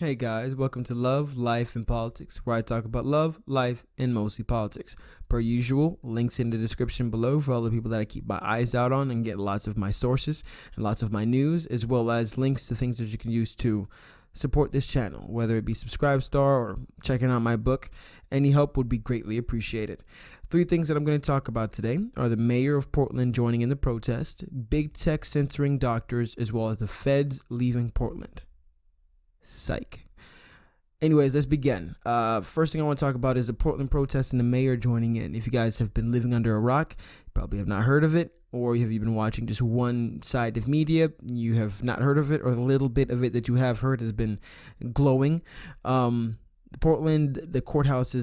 Hey guys, welcome to Love, Life, and Politics, where I talk about love, life, and mostly politics. Per usual, links in the description below for all the people that I keep my eyes out on and get lots of my sources and lots of my news, as well as links to things that you can use to support this channel, whether it be Subscribe Star or checking out my book. Any help would be greatly appreciated. 3 things that I'm going to talk about today are the mayor of Portland joining in the protest, big tech censoring doctors, as well as the feds leaving Portland. Psych. Anyways, let's begin. First thing I want to talk about is the Portland protest and the mayor joining in. If you guys have been living under a rock, you probably have not heard of it, or have you been watching just one side of media, you have not heard of it, or the little bit of it that you have heard has been glowing. Portland, the courthouse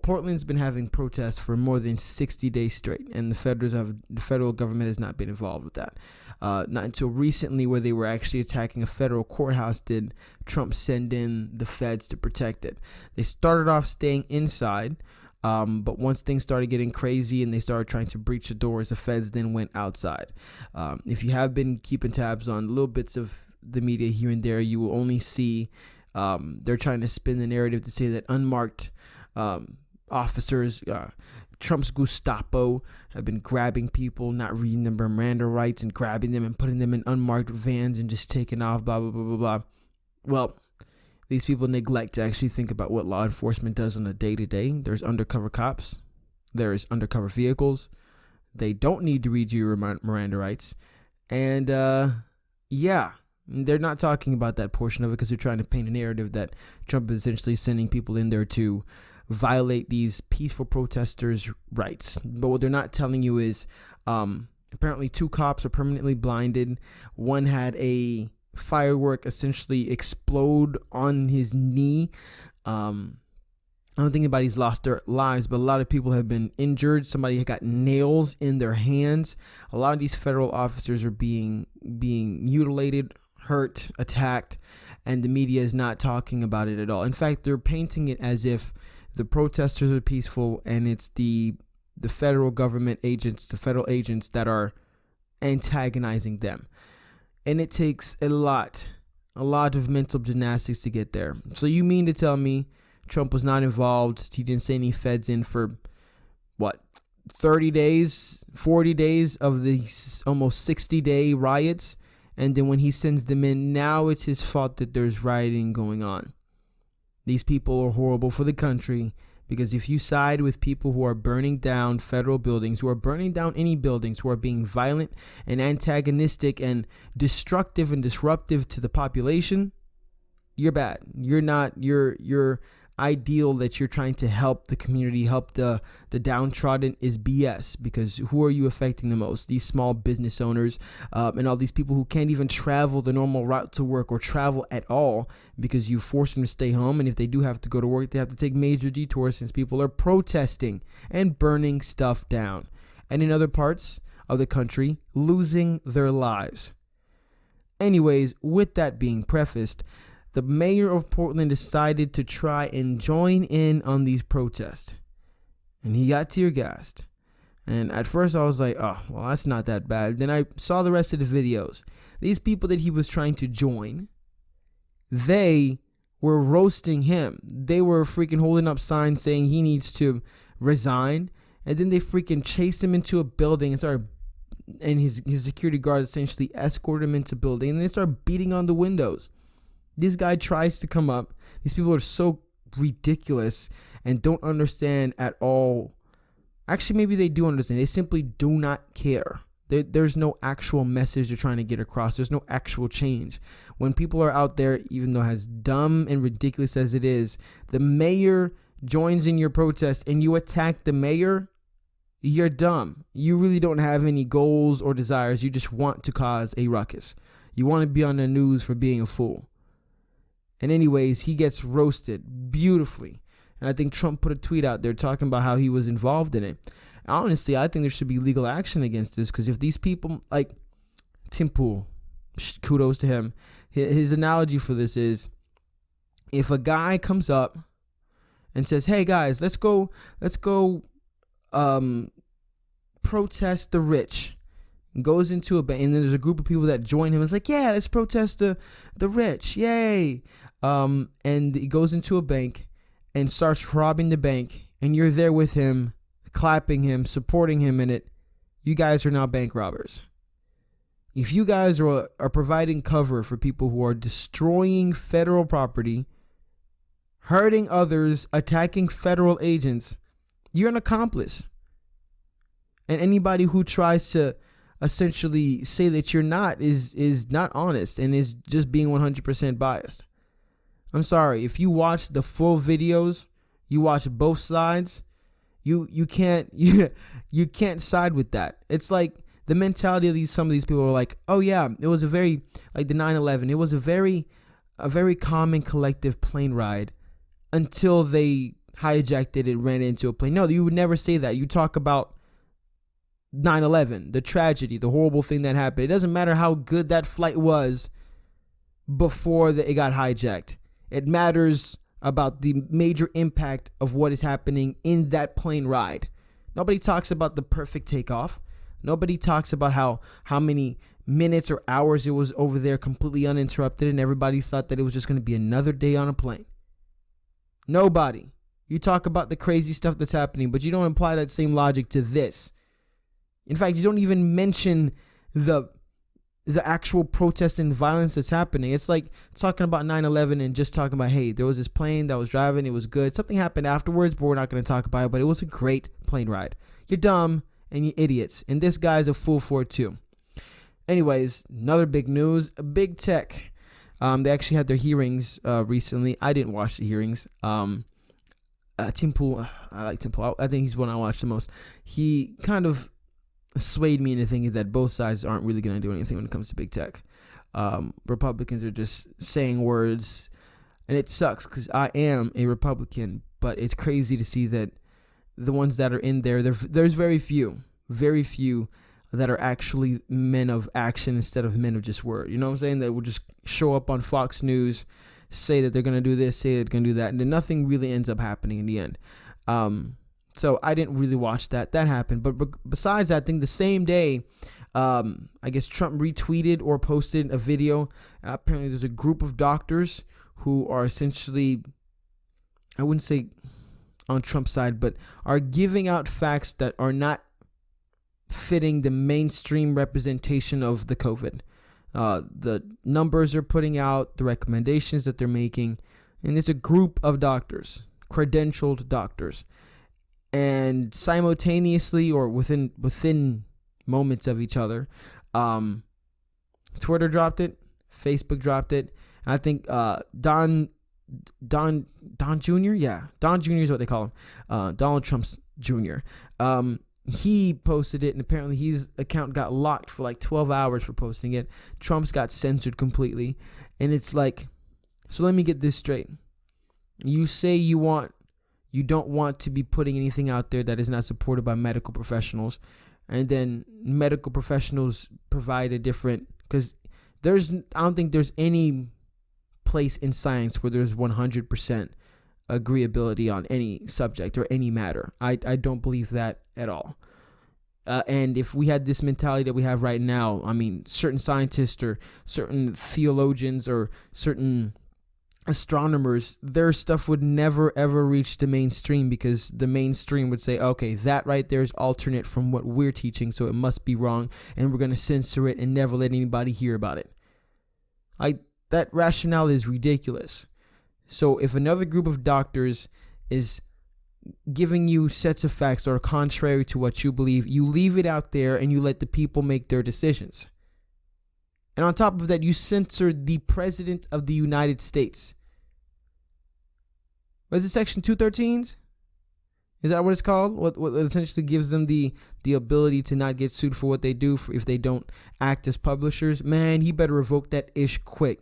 Portland's been having protests for more than 60 days straight, and the federal government has not been involved with that. Not until recently, where they were actually attacking a federal courthouse, did Trump send in the feds to protect it. They started off staying inside, but once things started getting crazy and they started trying to breach the doors, the feds then went outside. If you have been keeping tabs on little bits of the media here and there, you will only see they're trying to spin the narrative to say that unmarked officers, Trump's Gestapo, have been grabbing people, not reading their Miranda rights, and grabbing them and putting them in unmarked vans and just taking off, blah, blah, blah, blah, blah. Well, these people neglect to actually think about what law enforcement does on a day-to-day. There's undercover cops. There's undercover vehicles. They don't need to read you your Miranda rights. And, yeah, they're not talking about that portion of it because they're trying to paint a narrative that Trump is essentially sending people in there to violate these peaceful protesters' rights. But what they're not telling you is apparently 2 cops are permanently blinded. One had a firework essentially explode on his knee. I don't think anybody's lost their lives, but a lot of people have been injured. Somebody had got nails in their hands. A lot of these federal officers are being mutilated, hurt, attacked, and the media is not talking about it at all. In fact, they're painting it as if the protesters are peaceful and it's the federal government agents, the federal agents that are antagonizing them. And it takes a lot of mental gymnastics to get there. So you mean to tell me Trump was not involved? He didn't send any feds in for, 30 days, 40 days of these almost 60-day riots? And then when he sends them in, now it's his fault that there's rioting going on. These people are horrible for the country, because if you side with people who are burning down federal buildings, who are burning down any buildings, who are being violent and antagonistic and destructive and disruptive to the population, you're bad. You're ideal that you're trying to help the community, help the downtrodden is BS, because who are you affecting the most? These small business owners and all these people who can't even travel the normal route to work or travel at all because you force them to stay home. And if they do have to go to work, they have to take major detours since people are protesting and burning stuff down. And in other parts of the country, losing their lives. Anyways, with that being prefaced, the mayor of Portland decided to try and join in on these protests. And he got tear gassed. And at first I was like, oh, well, that's not that bad. Then I saw the rest of the videos. These people that he was trying to join, they were roasting him. They were freaking holding up signs saying he needs to resign. And then they freaking chased him into a building and his security guards essentially escorted him into a building. And they started beating on the windows. This guy tries to come up. These people are so ridiculous and don't understand at all. Actually, maybe they do understand. They simply do not care. There's no actual message they're trying to get across. There's no actual change. When people are out there, even though as dumb and ridiculous as it is, the mayor joins in your protest and you attack the mayor, you're dumb. You really don't have any goals or desires. You just want to cause a ruckus. You want to be on the news for being a fool. And anyways, he gets roasted beautifully. And I think Trump put a tweet out there talking about how he was involved in it. Honestly, I think there should be legal action against this, because if these people, like Tim Pool, kudos to him, his analogy for this is, if a guy comes up and says, hey guys, let's go protest the rich. goes into a bank, and then there's a group of people that join him. It's like, yeah, let's protest the rich, yay! And he goes into a bank and starts robbing the bank, and you're there with him, clapping him, supporting him in it. You guys are now bank robbers. If you guys are providing cover for people who are destroying federal property, hurting others, attacking federal agents, you're an accomplice. And anybody who tries to essentially say that you're not is not honest and is just being 100% biased. I'm sorry. If you watch the full videos, you watch both sides, you can't you can't side with that. It's like the mentality of some of these people are like, oh yeah, it was a very, like the 9/11, it was a very calm and collective plane ride until they hijacked it and ran into a plane. No, you would never say that. You talk about 9/11, the tragedy, the horrible thing that happened. It doesn't matter how good that flight was before it got hijacked. It matters about the major impact of what is happening in that plane ride. Nobody talks about the perfect takeoff. Nobody talks about how many minutes or hours it was over there completely uninterrupted and everybody thought that it was just going to be another day on a plane. Nobody. You talk about the crazy stuff that's happening, but you don't apply that same logic to this. In fact, you don't even mention the actual protest and violence that's happening. It's like talking about 9/11 and just talking about, hey, there was this plane that was driving, it was good. Something happened afterwards, but we're not going to talk about it, but it was a great plane ride. You're dumb and you're idiots. And this guy's a fool for it too. Anyways, another big news, big tech. They actually had their hearings recently. I didn't watch the hearings. Tim Pool, I like Tim Pool. I think he's the one I watched the most. He kind of swayed me into thinking that both sides aren't really going to do anything when it comes to big tech. Republicans are just saying words, and it sucks because I am a Republican, but it's crazy to see that the ones that are in there's very few that are actually men of action instead of men of just word. You know what I'm saying? That will just show up on Fox News, say that they're going to do this, say they're going to do that, and then nothing really ends up happening in the end. So I didn't really watch that. That happened. But besides that, I think the same day, I guess Trump retweeted or posted a video. Apparently there's a group of doctors who are essentially, I wouldn't say on Trump's side, but are giving out facts that are not fitting the mainstream representation of the COVID. The numbers they're putting out, the recommendations that they're making, and there's a group of doctors, credentialed doctors, and simultaneously or within moments of each other, Twitter dropped it, Facebook dropped it. I think Don Jr. Yeah, Don Jr. is what they call him. Donald Trump's Jr. He posted it, and apparently his account got locked for like 12 hours for posting it. Trump's got censored completely, and it's like, so let me get this straight. You say you don't want to be putting anything out there that is not supported by medical professionals, and then medical professionals provide a different, because I don't think there's any place in science where there's 100% agreeability on any subject or any matter. I don't believe that at all. And if we had this mentality that we have right now, I mean, certain scientists or certain theologians or certain astronomers, their stuff would never ever reach the mainstream, because the mainstream would say, okay, that right there is alternate from what we're teaching, so it must be wrong, and we're going to censor it and never let anybody hear about it. That rationale is ridiculous. So if another group of doctors is giving you sets of facts that are contrary to what you believe, you leave it out there and you let the people make their decisions. And on top of that, you censored the President of the United States. What is it, Section 213s? Is that what it's called? What essentially gives them the ability to not get sued for what they do if they don't act as publishers? Man, he better revoke that ish quick.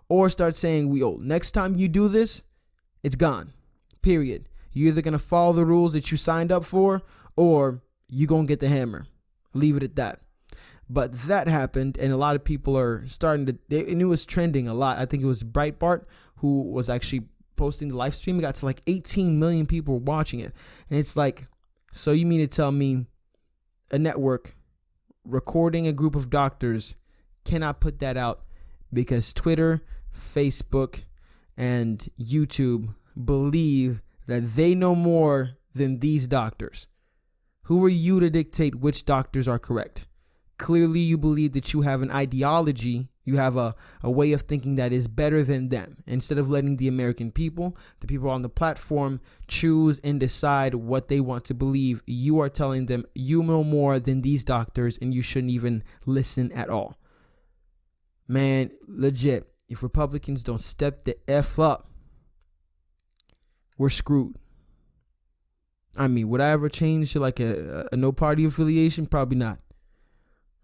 Or start saying, next time you do this, it's gone. Period. You're either going to follow the rules that you signed up for, or you're going to get the hammer. Leave it at that. But that happened, and a lot of people are starting to, and it was trending a lot. I think it was Breitbart who was actually posting the live stream. It got to like 18 million people watching it. And it's like, so you mean to tell me a network recording a group of doctors cannot put that out because Twitter, Facebook, and YouTube believe that they know more than these doctors. Who are you to dictate which doctors are correct? Clearly, you believe that you have an ideology, you have a way of thinking that is better than them. Instead of letting the American people, the people on the platform, choose and decide what they want to believe, you are telling them you know more than these doctors and you shouldn't even listen at all. Man, legit, if Republicans don't step the F up, we're screwed. I mean, would I ever change to like a no party affiliation? Probably not.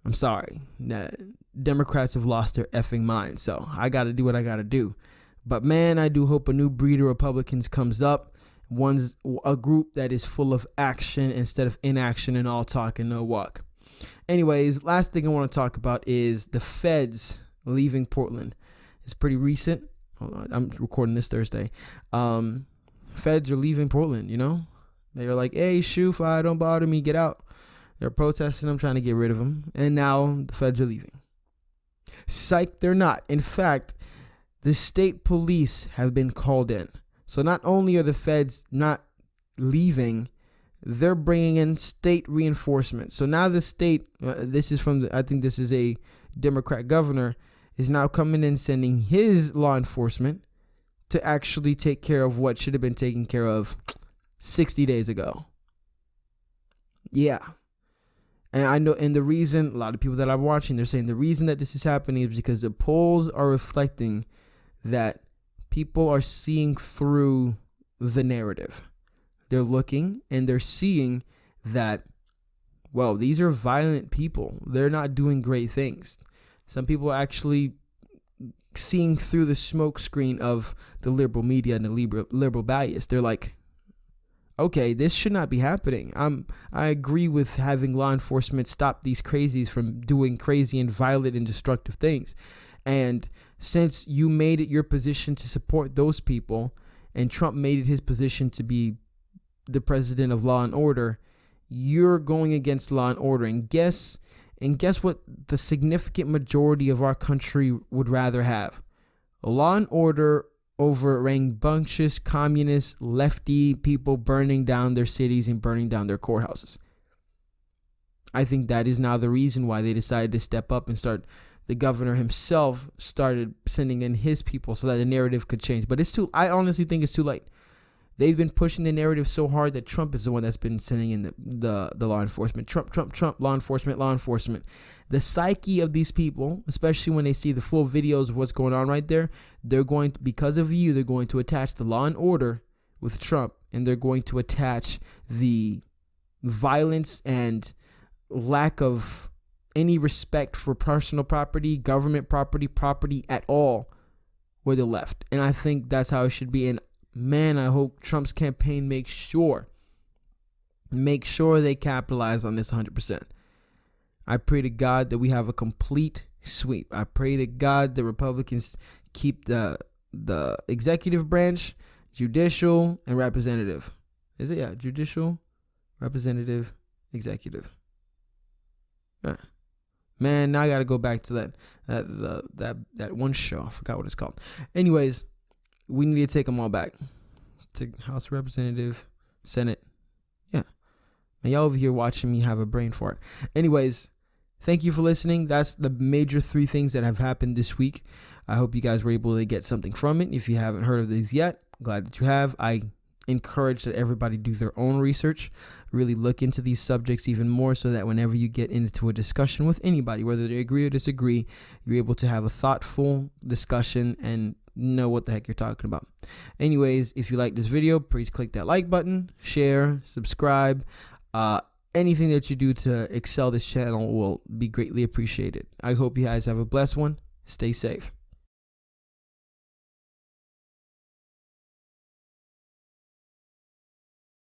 I'm sorry. Democrats have lost their effing mind, so I got to do what I got to do. But man, I do hope a new breed of Republicans comes up. One's a group that is full of action instead of inaction and all talk and no walk. Anyways, last thing I want to talk about is the feds leaving Portland. It's pretty recent. Hold on, I'm recording this Thursday. Feds are leaving Portland, you know? They're like, hey, Shoo-Fi, don't bother me, get out. They're protesting them, trying to get rid of them. And now the feds are leaving. Psych, they're not. In fact, the state police have been called in. So not only are the feds not leaving, they're bringing in state reinforcement. So now the state, this is from, I think this is a Democrat governor, is now coming in sending his law enforcement to actually take care of what should have been taken care of 60 days ago. Yeah. And I know, and the reason, a lot of people that I'm watching, they're saying the reason that this is happening is because the polls are reflecting that people are seeing through the narrative. They're looking and they're seeing that, well, these are violent people. They're not doing great things. Some people are actually seeing through the smoke screen of the liberal media and the liberal bias. They're like, okay, this should not be happening. I agree with having law enforcement stop these crazies from doing crazy and violent and destructive things. And since you made it your position to support those people, and Trump made it his position to be the president of law and order, you're going against law and order. And guess what the significant majority of our country would rather have? A law and order over rambunctious communist lefty people burning down their cities and burning down their courthouses. I think that is now the reason why they decided to step up and start. The governor himself started sending in his people so that the narrative could change. But I honestly think it's too late. They've been pushing the narrative so hard that Trump is the one that's been sending in the law enforcement. Trump, law enforcement. The psyche of these people, especially when they see the full videos of what's going on right there, they're going to, because of you, they're going to attach the law and order with Trump, and they're going to attach the violence and lack of any respect for personal property, government property at all with the left. And I think that's how it should be. And man, I hope Trump's campaign makes sure they capitalize on this 100%. I pray to God that we have a complete sweep. I pray to God that Republicans keep the executive branch, judicial, and representative. Is it? Yeah, judicial, representative, executive. Yeah. Man, now I got to go back to that one show. I forgot what it's called. Anyways, we need to take them all back. To House Representative, Senate. Yeah. And y'all over here watching me have a brain fart. Anyways, thank you for listening. That's the major 3 things that have happened this week. I hope you guys were able to get something from it. If you haven't heard of these yet, glad that you have. I encourage that everybody do their own research, really look into these subjects even more so that whenever you get into a discussion with anybody, whether they agree or disagree, you're able to have a thoughtful discussion and know what the heck you're talking about. Anyways, if you like this video, please click that like button, share, subscribe. Anything that you do to excel this channel will be greatly appreciated. I hope you guys have a blessed one. Stay safe.